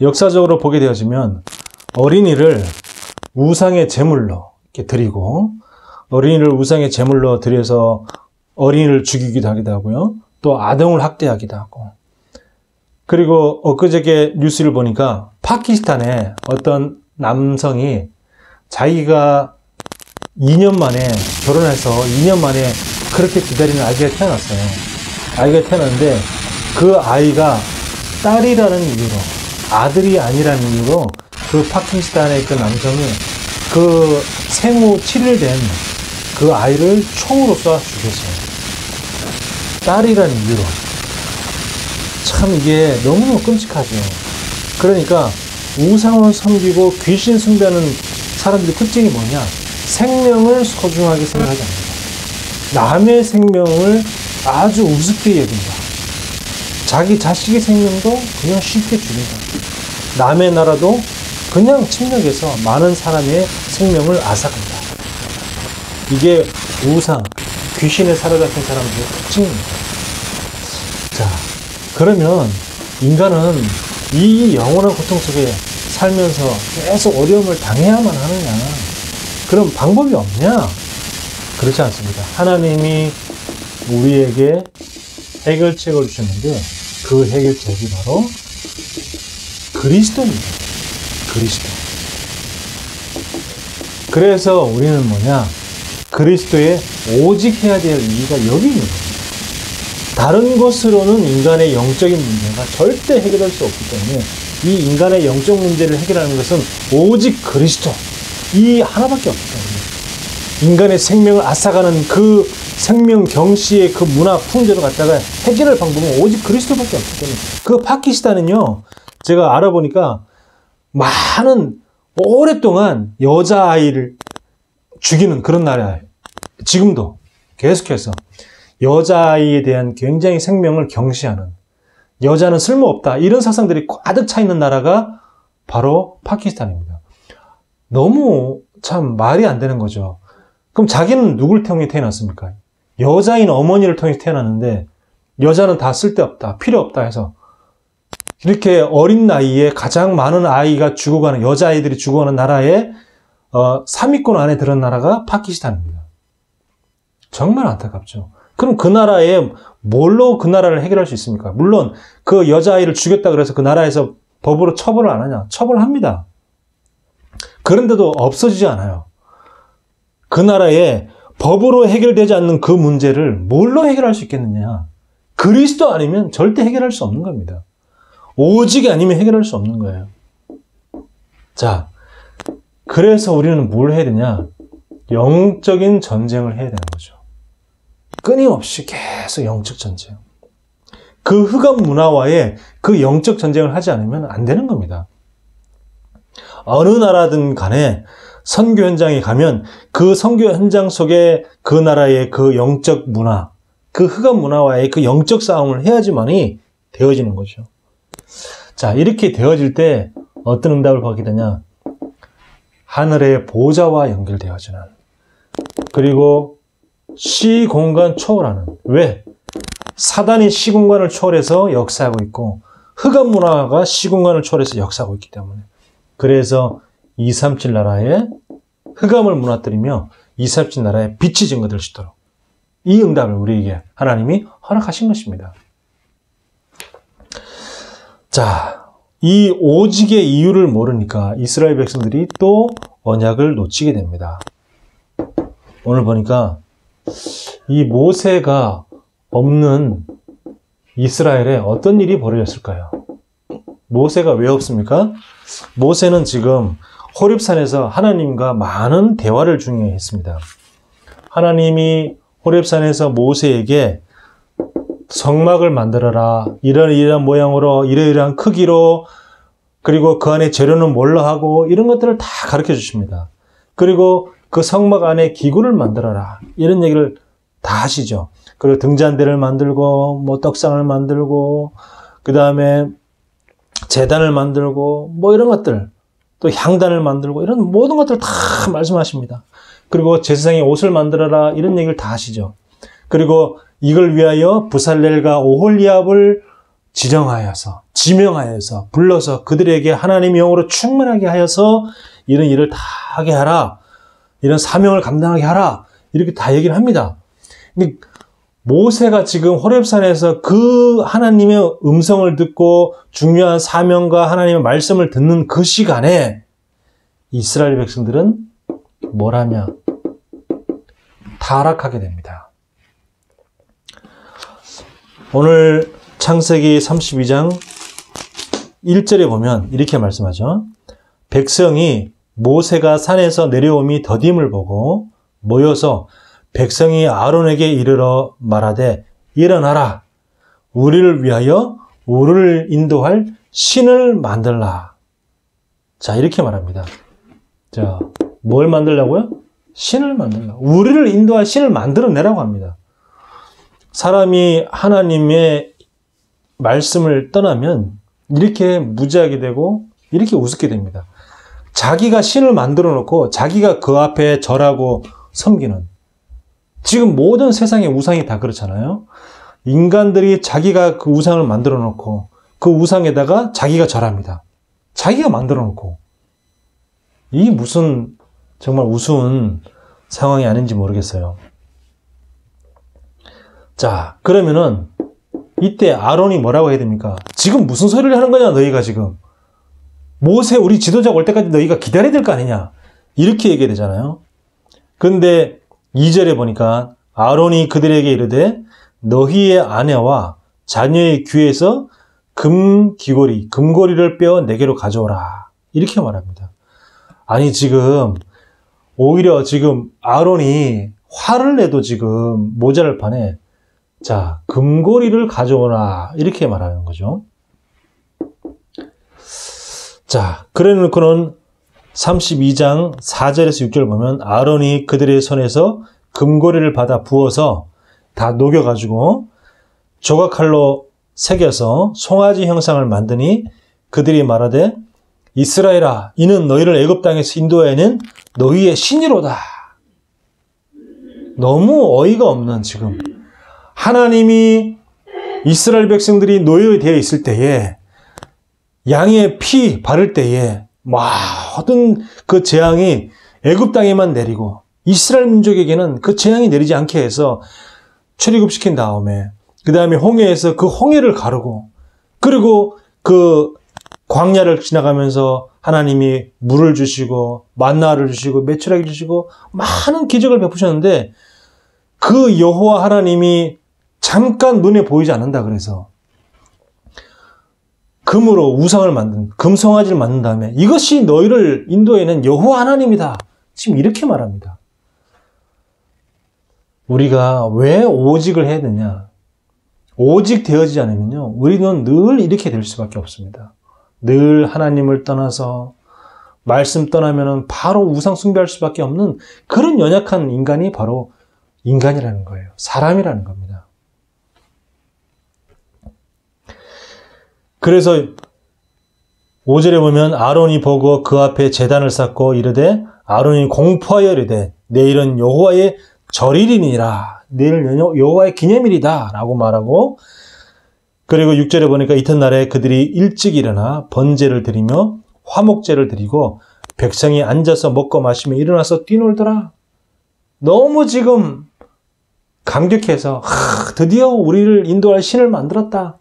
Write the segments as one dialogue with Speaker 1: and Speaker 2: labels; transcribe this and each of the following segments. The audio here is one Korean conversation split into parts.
Speaker 1: 역사적으로 보게 되어지면 어린이를 우상의 제물로 이렇게 드리고, 어린이를 우상의 제물로 드려서 어린이를 죽이기도 하기도 하고요. 또 아동을 학대하기도 하고. 그리고 엊그저께 뉴스를 보니까 파키스탄에 어떤 남성이 자기가 2년 만에 결혼해서 2년 만에 그렇게 기다리는 아기가 태어났어요. 아이가 태어났는데 그 아이가 딸이라는 이유로, 아들이 아니라는 이유로 그 파키스탄의 그 남성이 그 생후 7일 된 그 아이를 총으로 쏴 죽였어요. 딸이라는 이유로. 참 이게 너무너무 끔찍하죠. 그러니까 우상을 섬기고 귀신 숭배하는 사람들의 특징이 뭐냐? 생명을 소중하게 생각하지 않는다. 남의 생명을 아주 우습게 여긴다. 자기 자식의 생명도 그냥 쉽게 죽인다. 남의 나라도 그냥 침략해서 많은 사람의 생명을 앗아간다. 이게 우상, 귀신에 사로잡힌 사람들의 특징입니다. 자, 그러면 인간은 이 영원한 고통 속에 살면서 계속 어려움을 당해야만 하느냐? 그럼 방법이 없냐? 그렇지 않습니다. 하나님이 우리에게 해결책을 주셨는데 그 해결책이 바로 그리스도입니다. 그리스도. 그래서 우리는 뭐냐? 그리스도에 오직 해야 될 이유가 여기 있는 겁니다. 다른 것으로는 인간의 영적인 문제가 절대 해결할 수 없기 때문에 이 인간의 영적 문제를 해결하는 것은 오직 그리스도, 이 하나밖에 없기 때문에 인간의 생명을 앗아가는 그 생명 경시의 그 문화 풍조를 갖다가 해결할 방법은 오직 그리스도밖에 없기 때문에 그 파키스탄은요, 제가 알아보니까 많은 오랫동안 여자아이를 죽이는 그런 나라예요. 지금도 계속해서 여자아이에 대한 굉장히 생명을 경시하는, 여자는 쓸모없다, 이런 사상들이 가득 차 있는 나라가 바로 파키스탄입니다. 너무 참 말이 안 되는 거죠. 그럼 자기는 누굴 통해 태어났습니까? 여자인 어머니를 통해서 태어났는데 여자는 다 쓸데없다, 필요 없다 해서 이렇게 어린 나이에 가장 많은 아이가 죽어가는, 여자아이들이 죽어가는 나라에 3위권 안에 들은 나라가 파키스탄입니다. 정말 안타깝죠. 그럼 그 나라에 뭘로 그 나라를 해결할 수 있습니까? 물론 그 여자아이를 죽였다 그래서 그 나라에서 법으로 처벌을 안 하냐? 처벌합니다. 그런데도 없어지지 않아요. 그 나라에 법으로 해결되지 않는 그 문제를 뭘로 해결할 수 있겠느냐? 그리스도 아니면 절대 해결할 수 없는 겁니다. 오직 아니면 해결할 수 없는 거예요. 자, 그래서 우리는 뭘 해야 되냐? 영적인 전쟁을 해야 되는 거죠. 끊임없이 계속 영적 전쟁. 그 흑암 문화와의 그 영적 전쟁을 하지 않으면 안 되는 겁니다. 어느 나라든 간에 선교 현장에 가면 그 선교 현장 속에 그 나라의 그 영적 문화, 그 흑암 문화와의 그 영적 싸움을 해야지만이 되어지는 거죠. 자, 이렇게 되어질 때 어떤 응답을 받게 되냐? 하늘의 보좌와 연결되어지는, 그리고 시공간 초월하는, 왜? 사단이 시공간을 초월해서 역사하고 있고 흑암 문화가 시공간을 초월해서 역사하고 있기 때문에, 그래서 237 나라에 흑암을 무너뜨리며 237 나라에 빛이 증거될 수 있도록 이 응답을 우리에게 하나님이 허락하신 것입니다. 자, 이 오직의 이유를 모르니까 이스라엘 백성들이 또 언약을 놓치게 됩니다. 오늘 보니까 이 모세가 없는 이스라엘에 어떤 일이 벌어졌을까요? 모세가 왜 없습니까? 모세는 지금 호렙산에서 하나님과 많은 대화를 중에 했습니다. 하나님이 호렙산에서 모세에게 성막을 만들어라, 이러이러한 모양으로, 이러이러한 크기로, 그리고 그 안에 재료는 뭘로 하고, 이런 것들을 다 가르쳐 주십니다. 그리고 그 성막 안에 기구를 만들어라, 이런 얘기를 다 하시죠. 그리고 등잔대를 만들고, 뭐 떡상을 만들고, 그 다음에 제단을 만들고, 뭐 이런 것들, 또 향단을 만들고, 이런 모든 것들을 다 말씀하십니다. 그리고 제사장의 옷을 만들어라, 이런 얘기를 다 하시죠. 그리고 이걸 위하여 부살렐과 오홀리압을 지정하여서, 지명하여서, 불러서 그들에게 하나님의 영으로 충만하게 하여서 이런 일을 다 하게 하라. 이런 사명을 감당하게 하라. 이렇게 다 얘기를 합니다. 근데 모세가 지금 호렙산에서 그 하나님의 음성을 듣고 중요한 사명과 하나님의 말씀을 듣는 그 시간에 이스라엘 백성들은 뭘 하냐? 타락하게 됩니다. 오늘 창세기 32장 1절에 보면 이렇게 말씀하죠. 백성이 모세가 산에서 내려옴이 더딤을 보고 모여서 백성이 아론에게 이르러 말하되 일어나라. 우리를 위하여 우리를 인도할 신을 만들라. 자, 이렇게 말합니다. 자, 뭘 만들라고요? 신을 만들라. 우리를 인도할 신을 만들어내라고 합니다. 사람이 하나님의 말씀을 떠나면 이렇게 무지하게 되고 이렇게 우습게 됩니다. 자기가 신을 만들어 놓고 자기가 그 앞에 절하고 섬기는, 지금 모든 세상의 우상이 다 그렇잖아요. 인간들이 자기가 그 우상을 만들어 놓고 그 우상에다가 자기가 절합니다. 자기가 만들어 놓고. 이 무슨 정말 우스운 상황이 아닌지 모르겠어요. 자, 그러면은 이때 아론이 뭐라고 해야 됩니까? 지금 무슨 소리를 하는 거냐, 너희가 지금. 모세 우리 지도자가 올 때까지 너희가 기다려야 될 거 아니냐. 이렇게 얘기해야 되잖아요. 근데 2절에 보니까 아론이 그들에게 이르되 너희의 아내와 자녀의 귀에서 금고리를 빼어 내게로 가져오라. 이렇게 말합니다. 아니, 지금 오히려 지금 아론이 화를 내도 지금 모자랄 판에 자, 금고리를 가져오라. 이렇게 말하는 거죠. 자, 그래 놓고는 32장 4절에서 6절 보면 아론이 그들의 손에서 금고리를 받아 부어서 다 녹여가지고 조각칼로 새겨서 송아지 형상을 만드니 그들이 말하되 이스라엘아, 이는 너희를 애굽 땅에서 인도하여낸 너희의 신이로다. 너무 어이가 없는, 지금 하나님이 이스라엘 백성들이 노예되어 있을 때에 양의 피 바를 때에 모든 그 재앙이 애굽 땅에만 내리고 이스라엘 민족에게는 그 재앙이 내리지 않게 해서 출애굽시킨 다음에 그 다음에 홍해에서 그 홍해를 가르고 그리고 그 광야를 지나가면서 하나님이 물을 주시고 만나를 주시고 메추라기 주시고 많은 기적을 베푸셨는데 그 여호와 하나님이 잠깐 눈에 보이지 않는다 그래서 금으로 우상을 만든, 금송아지를 만든 다음에 이것이 너희를 인도해낸 여호와 하나님이다. 지금 이렇게 말합니다. 우리가 왜 오직을 해야 되냐? 오직 되어지지 않으면요, 우리는 늘 이렇게 될 수밖에 없습니다. 늘 하나님을 떠나서 말씀 떠나면은 바로 우상 숭배할 수밖에 없는 그런 연약한 인간이 바로 인간이라는 거예요. 사람이라는 겁니다. 그래서 5절에 보면 아론이 보고 그 앞에 제단을 쌓고 이르되 아론이 공포하여 이르되 내일은 여호와의 절일이니라. 내일은 여호와의 기념일이다 라고 말하고, 그리고 6절에 보니까 이튿날에 그들이 일찍 일어나 번제를 드리며 화목제를 드리고 백성이 앉아서 먹고 마시며 일어나서 뛰놀더라. 너무 지금 감격해서 드디어 우리를 인도할 신을 만들었다.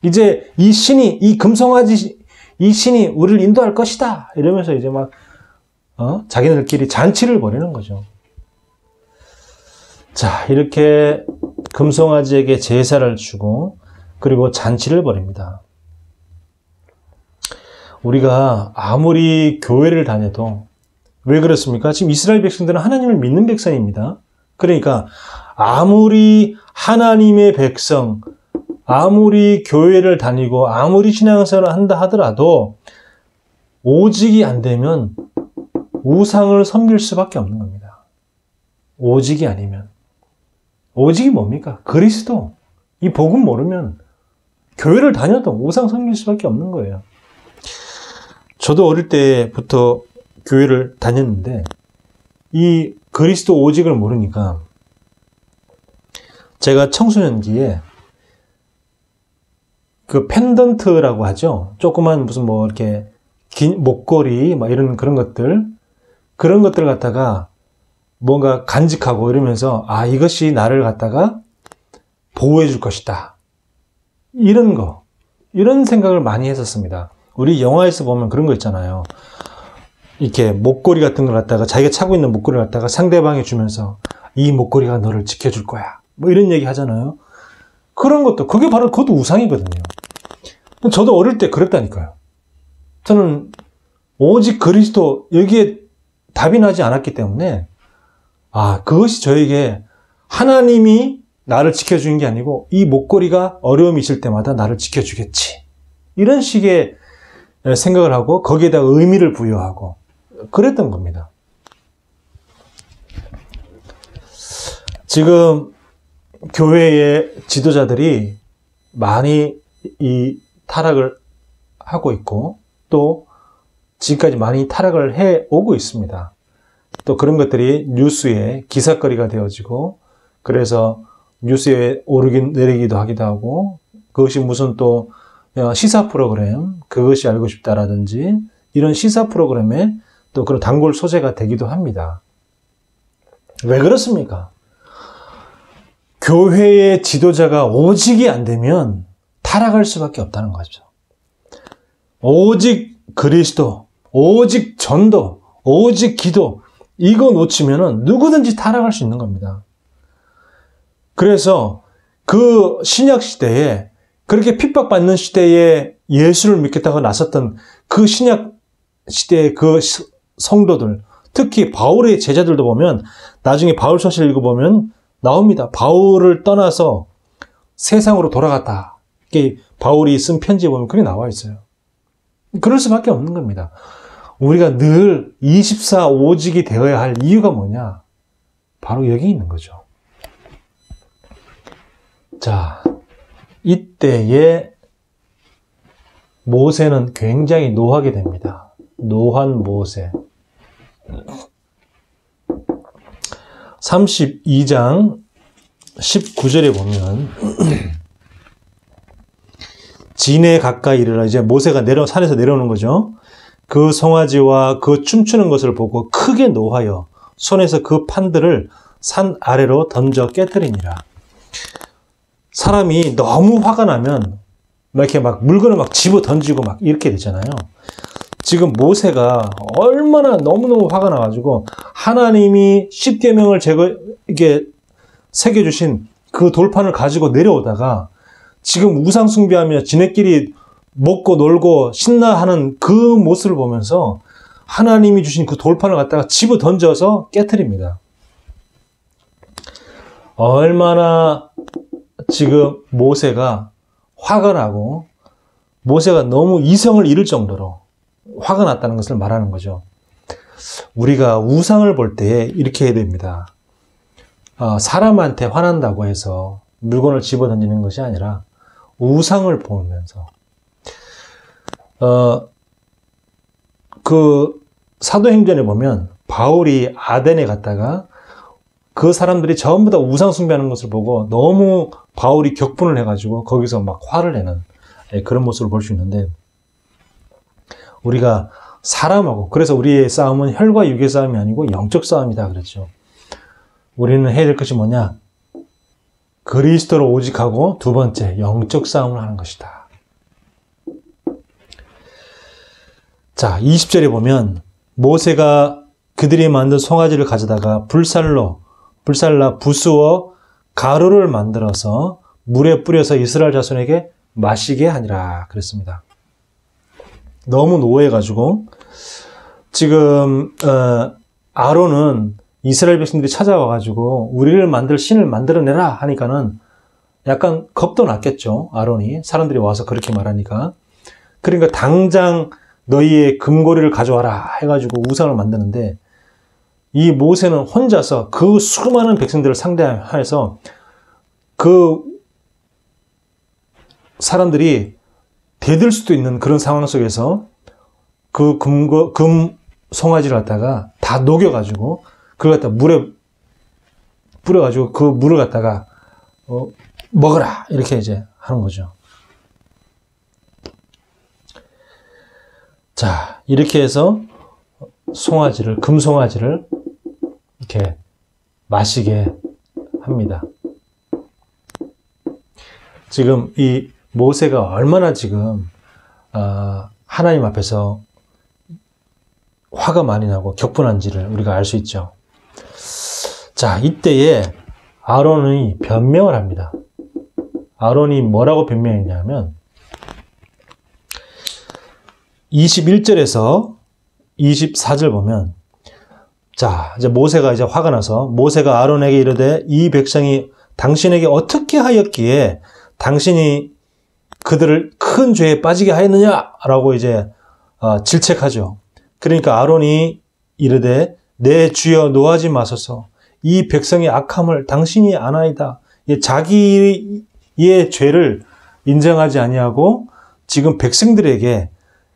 Speaker 1: 이제 이 신이, 이 금송아지 이 신이 우리를 인도할 것이다. 이러면서 이제 막 자기들끼리 잔치를 벌이는 거죠. 자, 이렇게 금송아지에게 제사를 주고 그리고 잔치를 벌입니다. 우리가 아무리 교회를 다녀도 왜 그렇습니까? 지금 이스라엘 백성들은 하나님을 믿는 백성입니다. 그러니까 아무리 하나님의 백성, 아무리 교회를 다니고 아무리 신앙생활을 한다 하더라도 오직이 안 되면 우상을 섬길 수밖에 없는 겁니다. 오직이 아니면. 오직이 뭡니까? 그리스도. 이 복음 모르면 교회를 다녀도 우상 섬길 수밖에 없는 거예요. 저도 어릴 때부터 교회를 다녔는데 이 그리스도 오직을 모르니까 제가 청소년기에 그 펜던트라고 하죠. 조그만 무슨 뭐 이렇게 긴 목걸이 막 이런 그런 것들 갖다가 뭔가 간직하고 이러면서 아, 이것이 나를 갖다가 보호해 줄 것이다. 이런 생각을 많이 했었습니다. 우리 영화에서 보면 그런 거 있잖아요. 이렇게 목걸이 같은 걸 갖다가 자기가 차고 있는 목걸이를 갖다가 상대방에 주면서 이 목걸이가 너를 지켜줄 거야. 뭐 이런 얘기 하잖아요. 그런 것도 그게 바로 그것도 우상이거든요. 저도 어릴 때 그랬다니까요. 저는 오직 그리스도 여기에 답이 나지 않았기 때문에 아, 그것이 저에게 하나님이 나를 지켜주는 게 아니고 이 목걸이가 어려움이 있을 때마다 나를 지켜주겠지. 이런 식의 생각을 하고 거기에다 의미를 부여하고 그랬던 겁니다. 지금 교회의 지도자들이 많이 이 타락을 하고 있고 또 지금까지 많이 타락을 해오고 있습니다. 또 그런 것들이 뉴스에 기사거리가 되어지고 그래서 뉴스에 오르긴 내리기도 하기도 하고 그것이 무슨 또 시사 프로그램 그것이 알고 싶다라든지 이런 시사 프로그램에 또 그런 단골 소재가 되기도 합니다. 왜 그렇습니까? 교회의 지도자가 오직이 안 되면 타락할 수밖에 없다는 거죠. 오직 그리스도, 오직 전도, 오직 기도 이거 놓치면은 누구든지 타락할 수 있는 겁니다. 그래서 그 신약 시대에 그렇게 핍박받는 시대에 예수를 믿겠다고 나섰던 그 신약 시대의 그 성도들, 특히 바울의 제자들도 보면 나중에 바울 서실 읽어보면 나옵니다. 바울을 떠나서 세상으로 돌아갔다. 이게 바울이 쓴 편지에 보면 그게 나와 있어요. 그럴 수밖에 없는 겁니다. 우리가 늘 24 오직이 되어야 할 이유가 뭐냐? 바로 여기 있는 거죠. 자, 이때에 모세는 굉장히 노하게 됩니다. 노한 모세. 32장 19절에 보면 진에 가까이 이르라. 이제 모세가 산에서 내려오는 거죠. 그 송아지와 그 춤추는 것을 보고 크게 노하여 손에서 그 판들을 산 아래로 던져 깨뜨리니라. 사람이 너무 화가 나면 이렇게 막 물건을 막 집어 던지고 막 이렇게 되잖아요. 지금 모세가 얼마나 너무너무 화가 나가지고 하나님이 십계명을 이게 새겨주신 그 돌판을 가지고 내려오다가 지금 우상 숭배하며 지네끼리 먹고 놀고 신나하는 그 모습을 보면서 하나님이 주신 그 돌판을 갖다가 집어 던져서 깨트립니다. 얼마나 지금 모세가 화가 나고 모세가 너무 이성을 잃을 정도로 화가 났다는 것을 말하는 거죠. 우리가 우상을 볼 때 이렇게 해야 됩니다. 사람한테 화난다고 해서 물건을 집어 던지는 것이 아니라 우상을 보면서 그 사도행전에 보면 바울이 아덴에 갔다가 그 사람들이 전부 다 우상 숭배하는 것을 보고 너무 바울이 격분을 해가지고 거기서 막 화를 내는 그런 모습을 볼 수 있는데 우리가 사람하고 그래서 우리의 싸움은 혈과 육의 싸움이 아니고 영적 싸움이다 그랬죠. 우리는 해야 될 것이 뭐냐? 그리스도로 오직하고 두 번째 영적 싸움을 하는 것이다. 자, 20절에 보면 모세가 그들이 만든 송아지를 가져다가 불살라 부수어 가루를 만들어서 물에 뿌려서 이스라엘 자손에게 마시게 하니라 그랬습니다. 너무 노해가지고 지금 아론은 이스라엘 백성들이 찾아와가지고 우리를 만들 신을 만들어내라 하니까는 약간 겁도 났겠죠. 아론이 사람들이 와서 그렇게 말하니까. 그러니까 당장 너희의 금고리를 가져와라 해가지고 우상을 만드는데 이 모세는 혼자서 그 수많은 백성들을 상대해서 그 사람들이 대들 수도 있는 그런 상황 속에서 그 금 송아지를 갖다가 다 녹여가지고 그걸 갖다 물에 뿌려가지고 그 물을 갖다가 먹어라 이렇게 이제 하는 거죠. 자, 이렇게 해서 송아지를, 금송아지를 이렇게 마시게 합니다. 지금 이 모세가 얼마나 지금 하나님 앞에서 화가 많이 나고 격분한지를 우리가 알 수 있죠. 자, 이때에 아론이 변명을 합니다. 아론이 뭐라고 변명했냐면 21절에서 24절 보면, 자, 이제 모세가 이제 화가 나서 모세가 아론에게 이르되 이 백성이 당신에게 어떻게 하였기에 당신이 그들을 큰 죄에 빠지게 하였느냐라고 이제 질책하죠. 그러니까 아론이 이르되 내 주여 노하지 마소서. 이 백성의 악함을 당신이 아나이다. 자기의 죄를 인정하지 아니하고 지금 백성들에게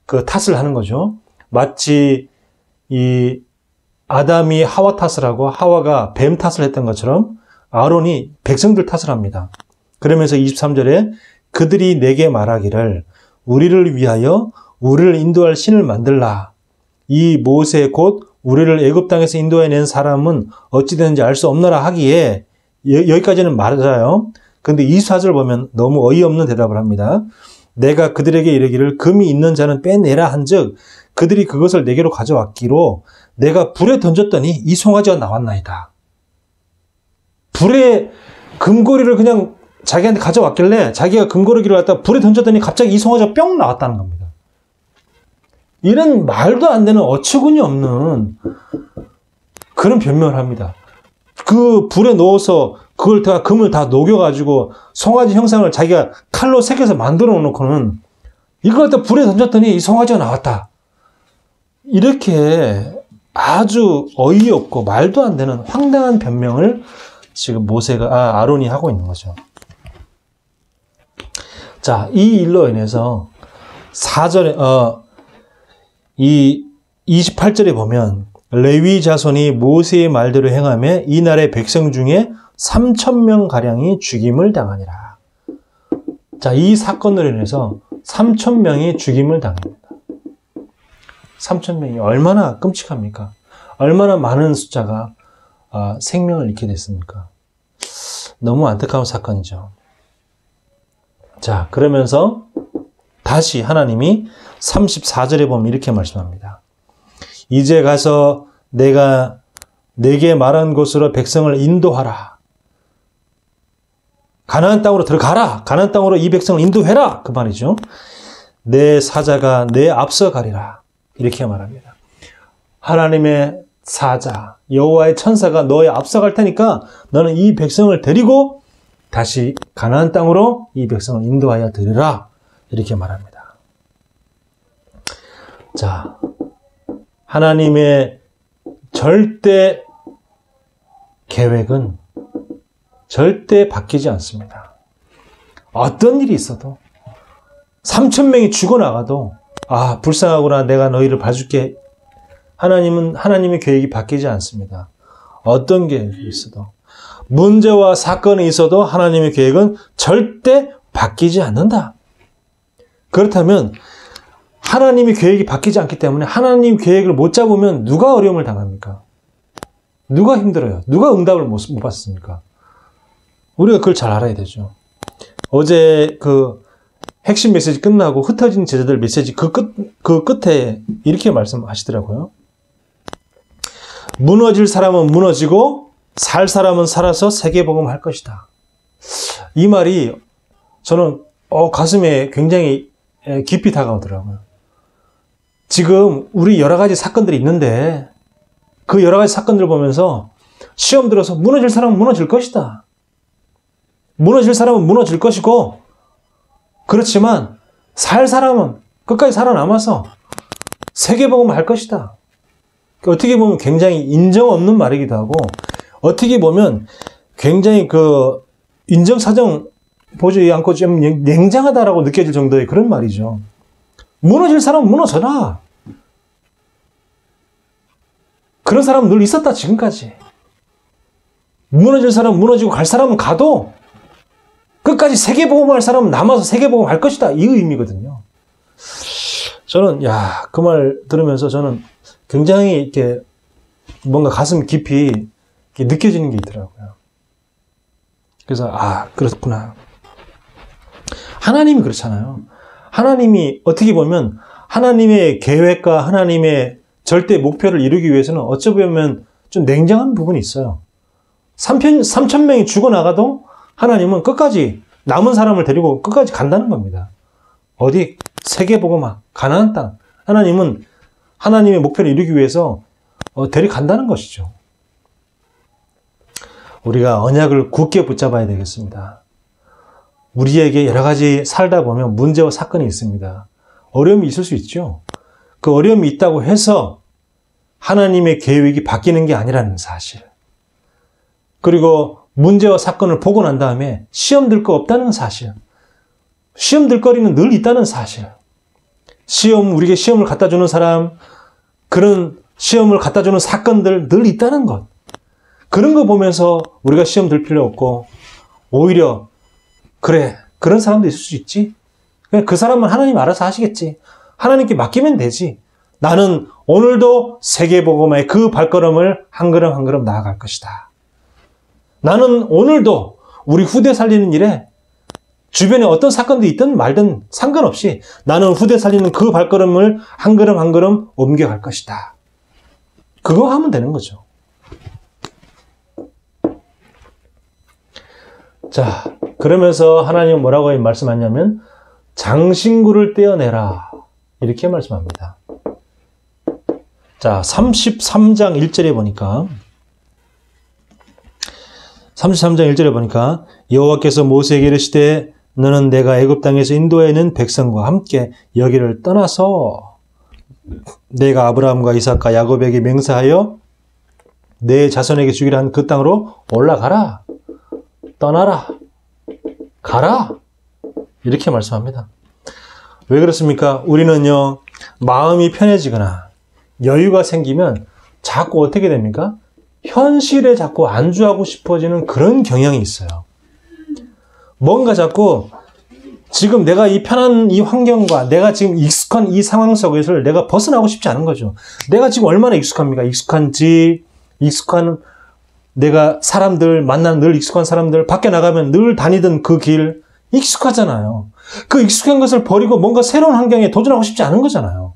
Speaker 1: 그 탓을 하는 거죠. 마치 이 아담이 하와 탓을 하고 하와가 뱀 탓을 했던 것처럼 아론이 백성들 탓을 합니다. 그러면서 23절에 그들이 내게 말하기를 우리를 위하여 우리를 인도할 신을 만들라. 이 모세 곧 우리를 애굽 땅에서 인도해낸 사람은 어찌 되는지 알 수 없노라 하기에, 여기까지는 맞아요. 근데 24절 보면 너무 어이없는 대답을 합니다. 내가 그들에게 이르기를 금이 있는 자는 빼내라 한즉 그들이 그것을 내게로 가져왔기로 내가 불에 던졌더니 이 송아지가 나왔나이다. 불에 금고리를 그냥 자기한테 가져왔길래 자기가 금고리를 갖다 불에 던졌더니 갑자기 이 송아지가 뿅 나왔다는 겁니다. 이런 말도 안 되는 어처구니 없는 그런 변명을 합니다. 그 불에 넣어서 그걸 다 금을 다 녹여가지고 송아지 형상을 자기가 칼로 새겨서 만들어 놓고는 이걸 갖다 불에 던졌더니 이 송아지가 나왔다. 이렇게 아주 어이없고 말도 안 되는 황당한 변명을 지금 아론이 하고 있는 거죠. 자, 이 일로 인해서 4절에 이 28절에 보면 레위 자손이 모세의 말대로 행하며 이날의 백성 중에 3,000명가량이 죽임을 당하니라. 자, 이 사건으로 인해서 3,000명이 죽임을 당합니다. 3,000명이 얼마나 끔찍합니까? 얼마나 많은 숫자가 생명을 잃게 됐습니까? 너무 안타까운 사건이죠. 자, 그러면서 다시 하나님이 34절에 보면 이렇게 말씀합니다. 이제 가서 내가 내게 말한 곳으로 백성을 인도하라. 가나안 땅으로 들어가라. 가나안 땅으로 이 백성을 인도해라. 그 말이죠. 내 사자가 내 앞서 가리라. 이렇게 말합니다. 하나님의 사자, 여호와의 천사가 너의 앞서 갈 테니까 너는 이 백성을 데리고 다시 가나안 땅으로 이 백성을 인도하여 드리라. 이렇게 말합니다. 자, 하나님의 절대 계획은 절대 바뀌지 않습니다. 어떤 일이 있어도 3,000명이 죽어나가도 불쌍하구나, 내가 너희를 봐줄게. 하나님의 계획이 바뀌지 않습니다. 어떤 계획이 있어도, 문제와 사건이 있어도 하나님의 계획은 절대 바뀌지 않는다. 그렇다면 하나님의 계획이 바뀌지 않기 때문에 하나님 계획을 못 잡으면 누가 어려움을 당합니까? 누가 힘들어요? 누가 응답을 못 받습니까? 우리가 그걸 잘 알아야 되죠. 어제 그 핵심 메시지 끝나고 흩어진 제자들 메시지 그 끝에 이렇게 말씀하시더라고요. 무너질 사람은 무너지고 살 사람은 살아서 세계복음 할 것이다. 이 말이 저는 가슴에 굉장히 깊이 다가오더라고요. 지금 우리 여러 가지 사건들이 있는데 그 여러 가지 사건들을 보면서 시험 들어서 무너질 사람은 무너질 것이다. 무너질 사람은 무너질 것이고, 그렇지만 살 사람은 끝까지 살아남아서 세계복음을 할 것이다. 어떻게 보면 굉장히 인정 없는 말이기도 하고, 어떻게 보면 굉장히 그 인정사정 보지 않고 좀 냉정하다라고 느껴질 정도의 그런 말이죠. 무너질 사람은 무너져라. 그런 사람은 늘 있었다, 지금까지. 무너질 사람은 무너지고 갈 사람은 가도 끝까지 세계복음을 할 사람은 남아서 세계복음을 할 것이다. 이 의미거든요. 저는, 그 말 들으면서 저는 굉장히 이렇게 뭔가 가슴 깊이 이렇게 느껴지는 게 있더라고요. 그래서, 그렇구나. 하나님이 그렇잖아요. 하나님이 어떻게 보면 하나님의 계획과 하나님의 절대 목표를 이루기 위해서는 어찌 보면 좀 냉정한 부분이 있어요. 3,000명이 죽어나가도 하나님은 끝까지 남은 사람을 데리고 끝까지 간다는 겁니다. 어디 세계복음화, 가나안 땅. 하나님은 하나님의 목표를 이루기 위해서 데려간다는 것이죠. 우리가 언약을 굳게 붙잡아야 되겠습니다. 우리에게 여러 가지 살다 보면 문제와 사건이 있습니다. 어려움이 있을 수 있죠. 그 어려움이 있다고 해서 하나님의 계획이 바뀌는 게 아니라는 사실. 그리고 문제와 사건을 보고 난 다음에 시험 들 거 없다는 사실. 시험 들 거리는 늘 있다는 사실. 우리에게 시험을 갖다 주는 사람, 그런 시험을 갖다 주는 사건들 늘 있다는 것. 그런 거 보면서 우리가 시험 들 필요 없고, 오히려, 그래, 그런 사람도 있을 수 있지. 그냥 그 사람은 하나님 알아서 하시겠지. 하나님께 맡기면 되지. 나는 오늘도 세계복음화의 그 발걸음을 한 걸음 한 걸음 나아갈 것이다. 나는 오늘도 우리 후대 살리는 일에 주변에 어떤 사건도 있든 말든 상관없이 나는 후대 살리는 그 발걸음을 한 걸음 한 걸음 옮겨갈 것이다. 그거 하면 되는 거죠. 자, 그러면서 하나님은 뭐라고 말씀하냐면 장신구를 떼어내라. 이렇게 말씀합니다. 자, 33장 1절에 보니까 33장 1절에 보니까 여호와께서 모세에게 이르시되 너는 내가 애굽 땅에서 인도해 낸 백성과 함께 여기를 떠나서 내가 아브라함과 이삭과 야곱에게 맹세하여 내 자손에게 주기로 한 그 땅으로 올라가라. 떠나라. 가라. 이렇게 말씀합니다. 왜 그렇습니까? 우리는요, 마음이 편해지거나 여유가 생기면 자꾸 어떻게 됩니까? 현실에 자꾸 안주하고 싶어지는 그런 경향이 있어요. 뭔가 자꾸 지금 내가 이 편한 이 환경과 내가 지금 익숙한 이 상황 속에서 내가 벗어나고 싶지 않은 거죠. 내가 지금 얼마나 익숙합니까? 익숙한 집, 익숙한 내가 사람들, 만나는 늘 익숙한 사람들, 밖에 나가면 늘 다니던 그 길, 익숙하잖아요. 그 익숙한 것을 버리고 뭔가 새로운 환경에 도전하고 싶지 않은 거잖아요.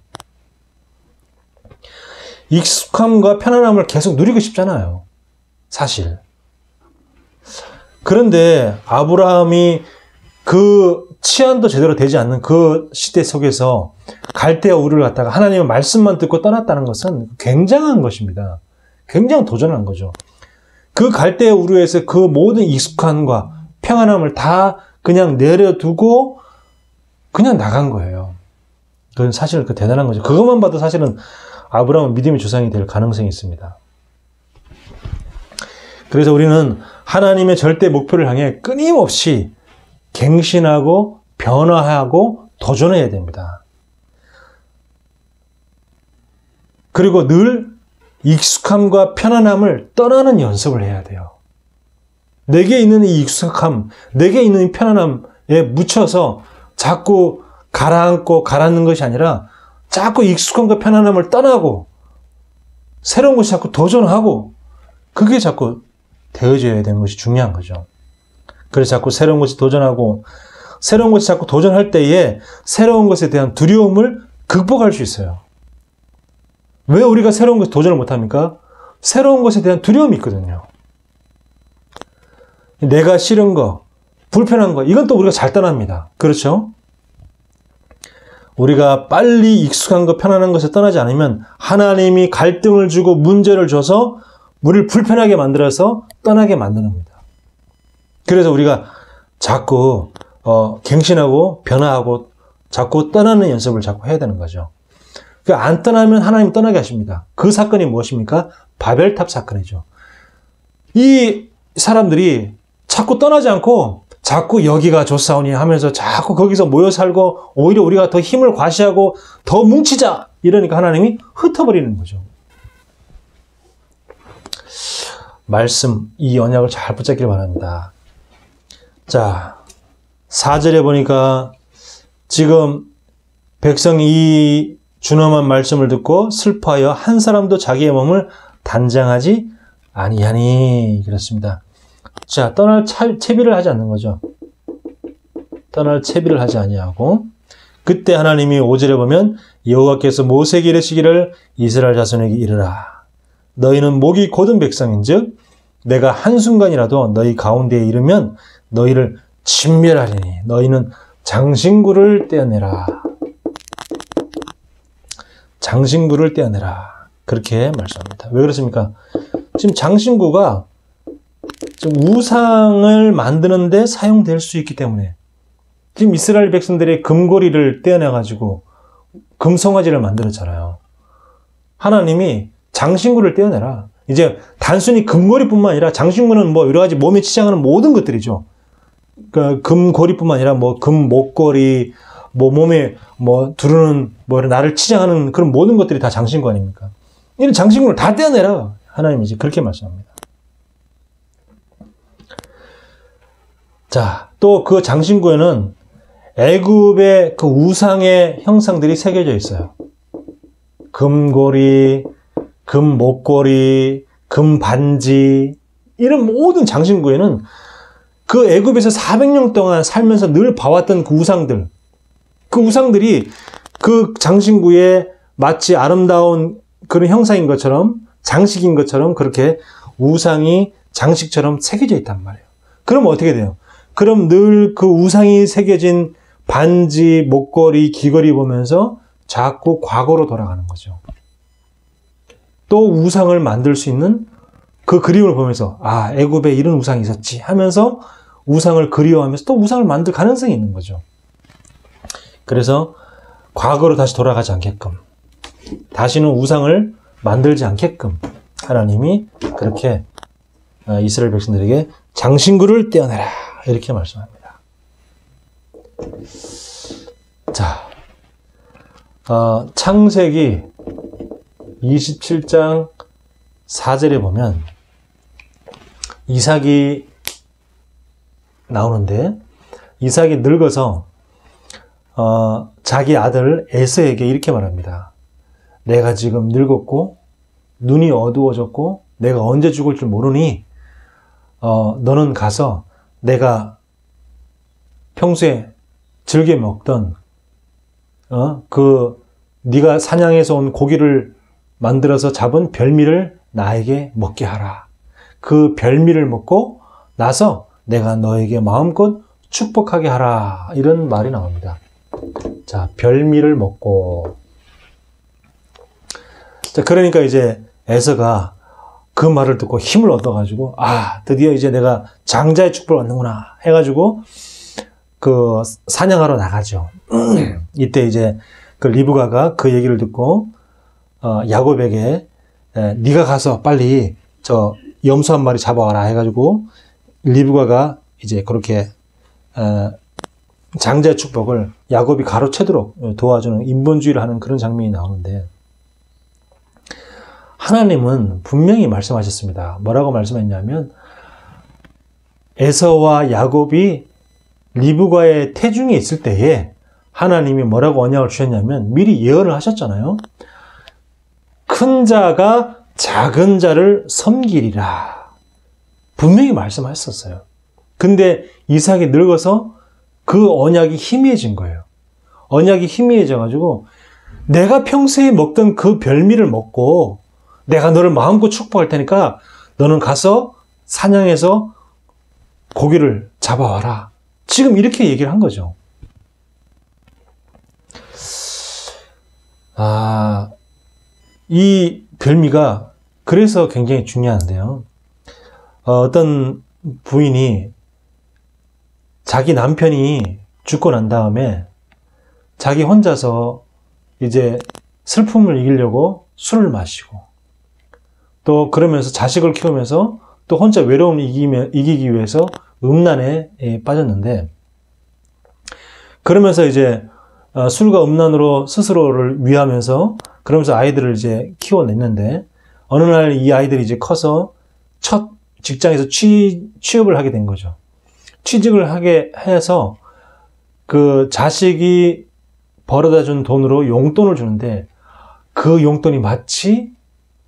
Speaker 1: 익숙함과 편안함을 계속 누리고 싶잖아요. 사실. 그런데 아브라함이 그 치안도 제대로 되지 않는 그 시대 속에서 갈대아 우르를 갔다가 하나님의 말씀만 듣고 떠났다는 것은 굉장한 것입니다. 굉장히 도전한 거죠. 그 갈대아 우르에서 그 모든 익숙함과 평안함을 다 그냥 내려두고 그냥 나간 거예요. 그건 사실 그 대단한 거죠. 그것만 봐도 사실은 아브라함은 믿음의 조상이 될 가능성이 있습니다. 그래서 우리는 하나님의 절대 목표를 향해 끊임없이 갱신하고 변화하고 도전해야 됩니다. 그리고 늘 익숙함과 편안함을 떠나는 연습을 해야 돼요. 내게 있는 이 익숙함, 내게 있는 이 편안함에 묻혀서 자꾸 가라앉고 가라앉는 것이 아니라 자꾸 익숙함과 편안함을 떠나고 새로운 것이 자꾸 도전하고 그게 자꾸 되어져야 되는 것이 중요한 거죠. 그래서 자꾸 새로운 것이 도전하고 새로운 것이 자꾸 도전할 때에 새로운 것에 대한 두려움을 극복할 수 있어요. 왜 우리가 새로운 것에 도전을 못합니까? 새로운 것에 대한 두려움이 있거든요. 내가 싫은 거, 불편한 거, 이건 또 우리가 잘 떠납니다. 그렇죠? 우리가 빨리 익숙한 것, 편안한 것에 떠나지 않으면 하나님이 갈등을 주고 문제를 줘서 우리를 불편하게 만들어서 떠나게 만드는 겁니다. 그래서 우리가 자꾸 갱신하고 변화하고 자꾸 떠나는 연습을 자꾸 해야 되는 거죠. 안 떠나면 하나님 떠나게 하십니다. 그 사건이 무엇입니까? 바벨탑 사건이죠. 이 사람들이 자꾸 떠나지 않고 자꾸 여기가 좋사오니 하면서 자꾸 거기서 모여 살고 오히려 우리가 더 힘을 과시하고 더 뭉치자 이러니까 하나님이 흩어버리는 거죠. 말씀, 이 언약을 잘 붙잡기를 바랍니다. 자, 4절에 보니까 지금 백성이 이 준엄한 말씀을 듣고 슬퍼하여 한 사람도 자기의 몸을 단장하지 아니하니. 그렇습니다. 자, 떠날 채비를 하지 않는 거죠. 떠날 채비를 하지 아니하고, 그때 하나님이 5절에 보면 여호와께서 모세에게 이르시기를 이스라엘 자손에게 이르라. 너희는 목이 곧은 백성인즉 내가 한순간이라도 너희 가운데에 이르면 너희를 진멸하리니 너희는 장신구를 떼어내라. 장신구를 떼어내라. 그렇게 말씀합니다. 왜 그렇습니까? 지금 장신구가 좀 우상을 만드는데 사용될 수 있기 때문에, 지금 이스라엘 백성들의 금고리를 떼어내가지고 금송아지를 만들었잖아요. 하나님이 장신구를 떼어내라. 이제 단순히 금고리뿐만 아니라, 장신구는 뭐 여러 가지 몸에 치장하는 모든 것들이죠. 그러니까 금고리뿐만 아니라 뭐 금목걸이, 뭐 몸에 뭐 두르는 뭐 나를 치장하는 그런 모든 것들이 다 장신구 아닙니까? 이런 장신구를 다 떼어내라. 하나님이 이제 그렇게 말씀합니다. 자, 또 그 장신구에는 애굽의 그 우상의 형상들이 새겨져 있어요. 금고리, 금목걸이, 금반지, 이런 모든 장신구에는 그 애굽에서 400년 동안 살면서 늘 봐왔던 그 우상들, 그 우상들이 그 장신구에 마치 아름다운 그런 형상인 것처럼, 장식인 것처럼 그렇게 우상이 장식처럼 새겨져 있단 말이에요. 그럼 어떻게 돼요? 그럼 늘 그 우상이 새겨진 반지, 목걸이, 귀걸이 보면서 자꾸 과거로 돌아가는 거죠. 또 우상을 만들 수 있는 그 그림을 보면서, 아, 애굽에 이런 우상이 있었지 하면서 우상을 그리워하면서 또 우상을 만들 가능성이 있는 거죠. 그래서 과거로 다시 돌아가지 않게끔, 다시는 우상을 만들지 않게끔 하나님이 그렇게 이스라엘 백성들에게 장신구를 떼어내라, 이렇게 말씀합니다. 자, 창세기 27장 4절에 보면 이삭이 나오는데, 이삭이 늙어서 자기 아들 에서에게 이렇게 말합니다. 내가 지금 늙었고 눈이 어두워졌고 내가 언제 죽을 줄 모르니 너는 가서 내가 평소에 즐겨 먹던 네가 사냥해서 온 고기를 만들어서 잡은 별미를 나에게 먹게 하라. 그 별미를 먹고 나서 내가 너에게 마음껏 축복하게 하라. 이런 말이 나옵니다. 자, 별미를 먹고. 자, 그러니까 이제 에서가 그 말을 듣고 힘을 얻어가지고, 아, 드디어 이제 내가 장자의 축복을 얻는구나 해가지고 그 사냥하러 나가죠. 이때 이제 그 리브가가 그 얘기를 듣고 야곱에게 네가 가서 빨리 저 염소 한 마리 잡아와라 해가지고 리브가가 이제 그렇게 장자의 축복을 야곱이 가로채도록 도와주는 인본주의를 하는 그런 장면이 나오는데, 하나님은 분명히 말씀하셨습니다. 뭐라고 말씀했냐면, 에서와 야곱이 리브가의 태중에 있을 때에 하나님이 뭐라고 언약을 주셨냐면, 미리 예언을 하셨잖아요. 큰 자가 작은 자를 섬기리라. 분명히 말씀하셨어요. 근데 이삭이 늙어서 그 언약이 희미해진 거예요. 언약이 희미해져가지고 내가 평소에 먹던 그 별미를 먹고 내가 너를 마음껏 축복할 테니까 너는 가서 사냥해서 고기를 잡아와라. 지금 이렇게 얘기를 한 거죠. 이 별미가 그래서 굉장히 중요한데요. 어떤 부인이 자기 남편이 죽고 난 다음에 자기 혼자서 이제 슬픔을 이기려고 술을 마시고, 또 그러면서 자식을 키우면서 또 혼자 외로움을 이기기 위해서 음란에 빠졌는데, 그러면서 이제 술과 음란으로 스스로를 위하면서 그러면서 아이들을 이제 키워냈는데, 어느 날 이 아이들이 이제 커서 첫 직장에서 취업을 하게 된 거죠. 취직을 하게 해서 그 자식이 벌어다 준 돈으로 용돈을 주는데 그 용돈이 마치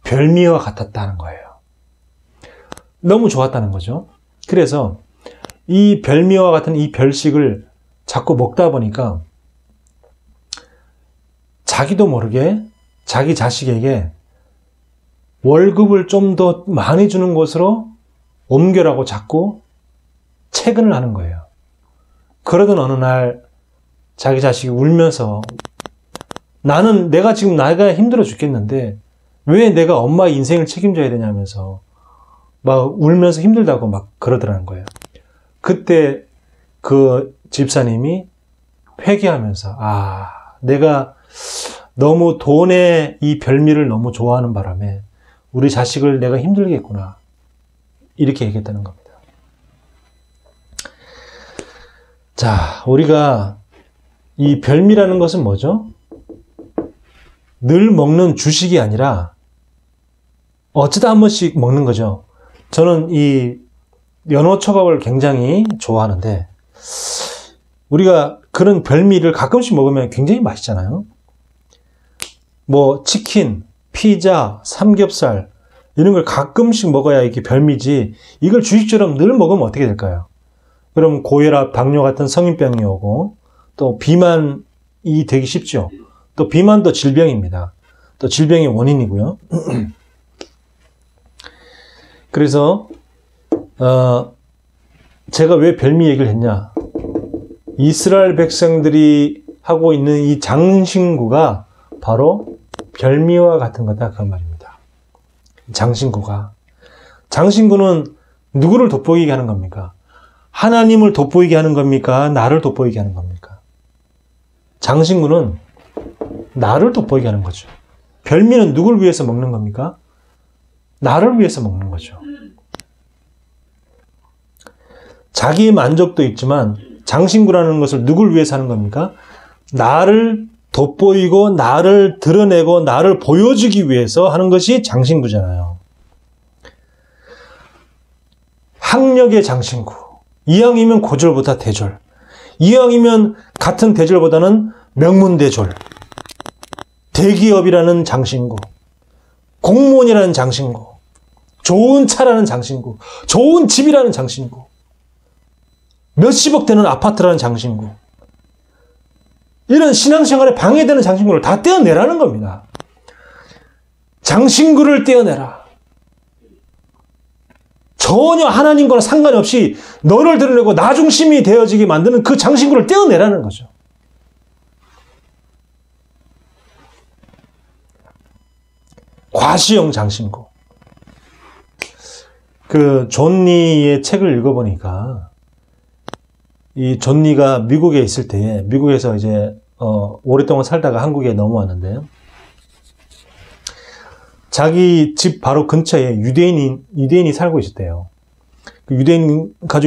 Speaker 1: 별미와 같았다는 거예요. 너무 좋았다는 거죠. 그래서 이 별미와 같은 이 별식을 자꾸 먹다 보니까 자기도 모르게 자기 자식에게 월급을 좀 더 많이 주는 곳으로 옮겨라고 자꾸 채근을 하는 거예요. 그러던 어느 날 자기 자식이 울면서 내가 지금 나이가 힘들어 죽겠는데 왜 내가 엄마의 인생을 책임져야 되냐면서 막 울면서 힘들다고 막 그러더라는 거예요. 그때 그 집사님이 회개하면서 내가 너무 돈의 이 별미를 너무 좋아하는 바람에 우리 자식을 내가 힘들게 했구나. 이렇게 얘기했다는 겁니다. 자, 우리가 이 별미라는 것은 뭐죠? 늘 먹는 주식이 아니라 어쩌다 한 번씩 먹는 거죠. 저는 이 연어초밥을 굉장히 좋아하는데 우리가 그런 별미를 가끔씩 먹으면 굉장히 맛있잖아요. 뭐 치킨, 피자, 삼겹살 이런 걸 가끔씩 먹어야 이게 별미지 이걸 주식처럼 늘 먹으면 어떻게 될까요? 그럼 고혈압, 당뇨 같은 성인병이 오고 또 비만이 되기 쉽죠. 또 비만도 질병입니다. 또 질병의 원인이고요. 그래서 제가 왜 별미 얘기를 했냐. 이스라엘 백성들이 하고 있는 이 장신구가 바로 별미와 같은 거다 그 말입니다. 장신구는 누구를 돋보이게 하는 겁니까? 하나님을 돋보이게 하는 겁니까? 나를 돋보이게 하는 겁니까? 장신구는 나를 돋보이게 하는 거죠. 별미는 누굴 위해서 먹는 겁니까? 나를 위해서 먹는 거죠. 자기의 만족도 있지만 장신구라는 것을 누굴 위해서 하는 겁니까? 나를 돋보이고 나를 드러내고 나를 보여주기 위해서 하는 것이 장신구잖아요. 학력의 장신구. 이왕이면 고졸보다 대졸. 이왕이면 같은 대졸보다는 명문대졸. 대기업이라는 장신구. 공무원이라는 장신구. 좋은 차라는 장신구. 좋은 집이라는 장신구. 몇십억 되는 아파트라는 장신구. 이런 신앙생활에 방해되는 장신구를 다 떼어내라는 겁니다. 장신구를 떼어내라. 전혀 하나님과는 상관이 없이 너를 드러내고 나 중심이 되어지게 만드는 그 장신구를 떼어내라는 거죠. 과시형 장신구. 그 존니의 책을 읽어보니까 이 존니가 미국에 있을 때 미국에서 이제 오랫동안 살다가 한국에 넘어왔는데요. 자기 집 바로 근처에 유대인이 살고 있었대요. 그 유대인 가족이